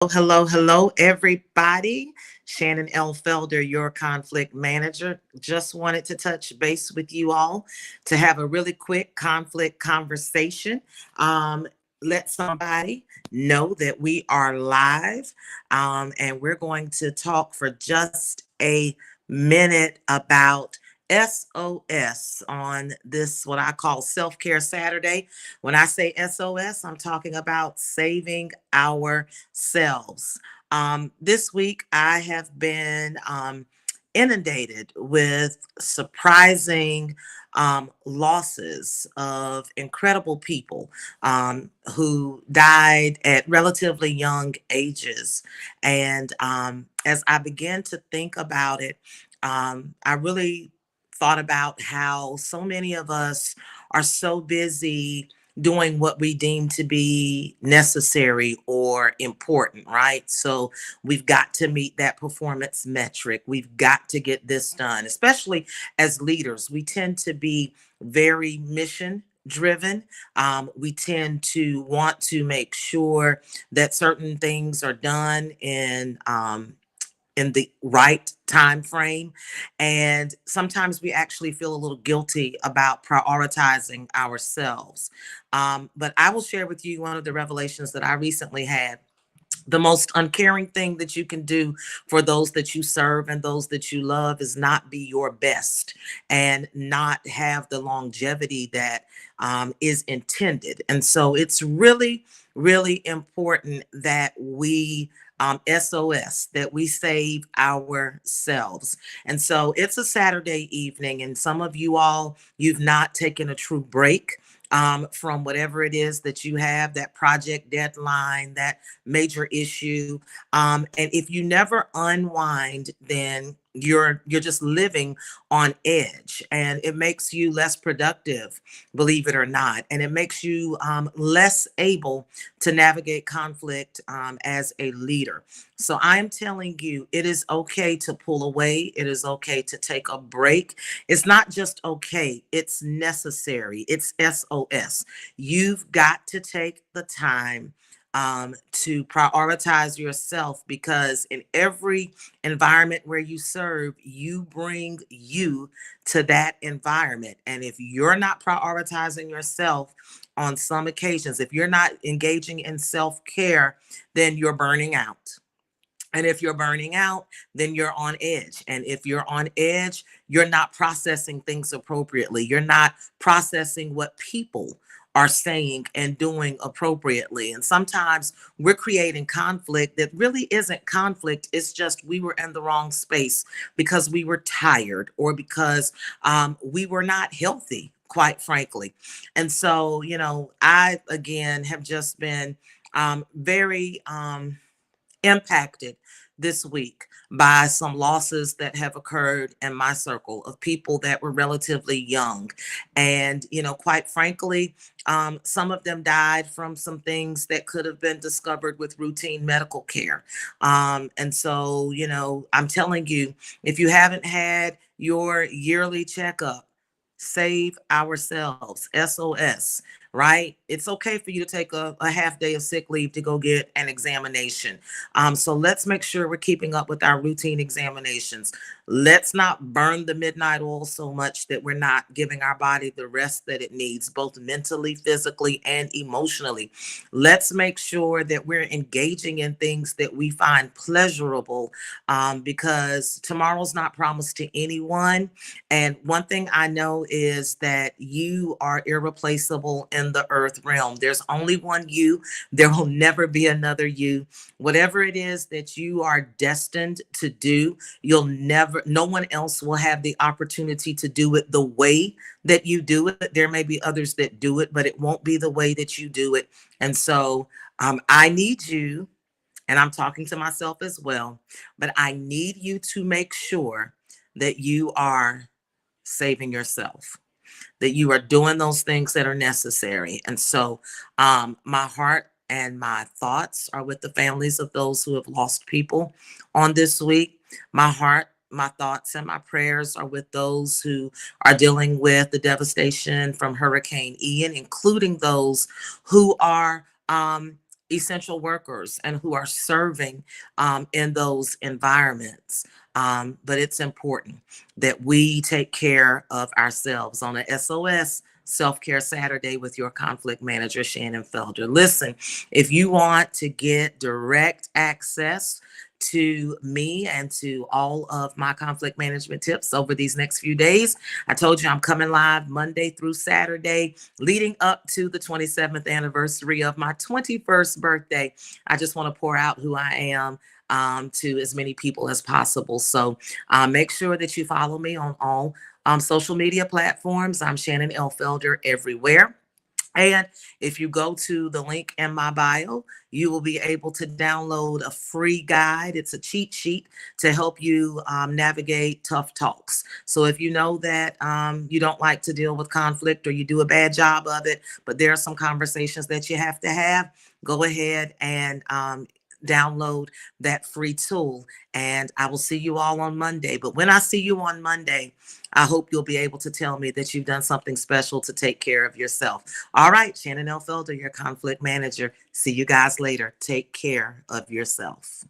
Hello, hello, everybody. Shannon L. Felder, your conflict manager. Just wanted to touch base with you all to have a really quick conflict conversation. Let somebody know that we are live, and we're going to talk for just a minute about SOS on this, what I call Self Care Saturday. When I say SOS, I'm talking about saving ourselves. This week, I have been inundated with surprising losses of incredible people who died at relatively young ages. And as I began to think about it, I really thought about how so many of us are so busy doing what we deem to be necessary or important, right? So we've got to meet that performance metric. We've got to get this done, especially as leaders. We tend to be very mission driven. We tend to want to make sure that certain things are done in the right time frame, and sometimes we actually feel a little guilty about prioritizing ourselves. But I will share with you one of the revelations that I recently had. The most uncaring thing that you can do for those that you serve and those that you love is not be your best and not have the longevity that is intended. And so it's really, really important that we SOS, that we save ourselves. And so it's a Saturday evening, and some of you all, you've not taken a true break from whatever it is that you have, that project deadline, that major issue. And if you never unwind, then you're just living on edge, and it makes you less productive, believe it or not, and it makes you less able to navigate conflict as a leader. So I'm telling you, it is okay to pull away. It is okay to take a break. It's not just okay, it's necessary. It's SOS. You've got to take the time to prioritize yourself, because in every environment where you serve, you bring you to that environment. And if you're not prioritizing yourself on some occasions, if you're not engaging in self care, then you're burning out. And if you're burning out, then you're on edge. And if you're on edge, you're not processing things appropriately. You're not processing what people are saying and doing appropriately. And sometimes we're creating conflict that really isn't conflict. It's just we were in the wrong space because we were tired, or because we were not healthy, quite frankly. And so, I, again, have just been very impacted this week by some losses that have occurred in my circle of people that were relatively young. And, quite frankly, some of them died from some things that could have been discovered with routine medical care. And so, I'm telling you, if you haven't had your yearly checkup, save ourselves, SOS, right? It's okay for you to take a half day of sick leave to go get an examination. So let's make sure we're keeping up with our routine examinations. Let's not burn the midnight oil so much that we're not giving our body the rest that it needs, both mentally, physically, and emotionally. Let's make sure that we're engaging in things that we find pleasurable, because tomorrow's not promised to anyone. And one thing I know is that you are irreplaceable in the earth realm. There's only one you. There will never be another you. Whatever it is that you are destined to do, no one else will have the opportunity to do it the way that you do it. There may be others that do it, but it won't be the way that you do it. And so I need you, and I'm talking to myself as well, but I need you to make sure that you are saving yourself, that you are doing those things that are necessary. And so my heart and my thoughts are with the families of those who have lost people on this week. My heart, my thoughts, and my prayers are with those who are dealing with the devastation from Hurricane Ian, including those who are essential workers and who are serving in those environments. But it's important that we take care of ourselves on a SOS Self Care Saturday with your conflict manager, Shannon Felder. Listen, if you want to get direct access to me and to all of my conflict management tips over these next few days, I told you I'm coming live Monday through Saturday, leading up to the 27th anniversary of my 21st birthday. I just want to pour out who I am to as many people as possible. So make sure that you follow me on all social media platforms. I'm Shannon L. Felder everywhere. And if you go to the link in my bio, you will be able to download a free guide. It's a cheat sheet to help you navigate tough talks. So if you know that you don't like to deal with conflict or you do a bad job of it, but there are some conversations that you have to have, go ahead and download that free tool. And I will see you all on Monday. But when I see you on Monday, I hope you'll be able to tell me that you've done something special to take care of yourself. All right, Shannon L. Felder, your conflict manager. See you guys later. Take care of yourself.